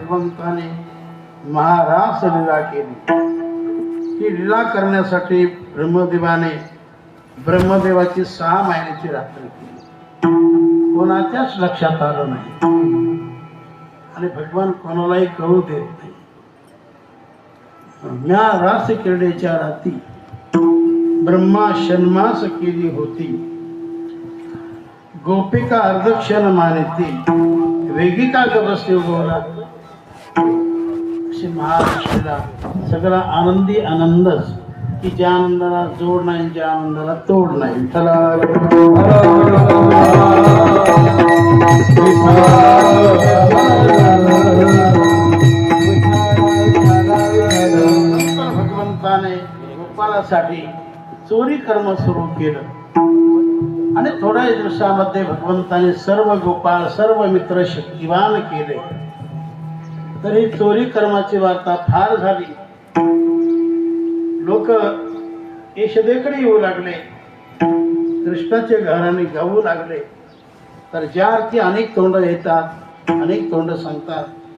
भगवंताने महारास लीला केली। ही लीला करण्यासाठी ब्रह्मदेवाची 6 महिन्याची रात्र केली, कोणाच्याच लक्षात आलं नाही आणि भगवान कोणालाही कळू देत नाही। म्या रास क्रीडेच्या राती ब्रह्मा षण्मास केली होती, गोपिका अर्धक्षण मानिती, वेगी का गबसते उगवला। अशी महाराष्ट्राला सगळा आनंदी आनंदच की ज्या आनंदाला जोड नाही, ज्या आनंदाला तोड नाही। भगवंताने गोपालासाठी चोरी कर्म सुरू केलं आणि थोड्या दिवसामध्ये भगवंताने सर्व गोपाळ सर्व मित्र शक्तिवान केले। तरी चोरी कर्माची वार्ता फार झाली, लोक यशोदेकडे येऊ लागले, कृष्णाचे घराणे गाऊ लागले। तर ज्या अर्थी अनेक तोंड येतात, अनेक तोंड सांगतात,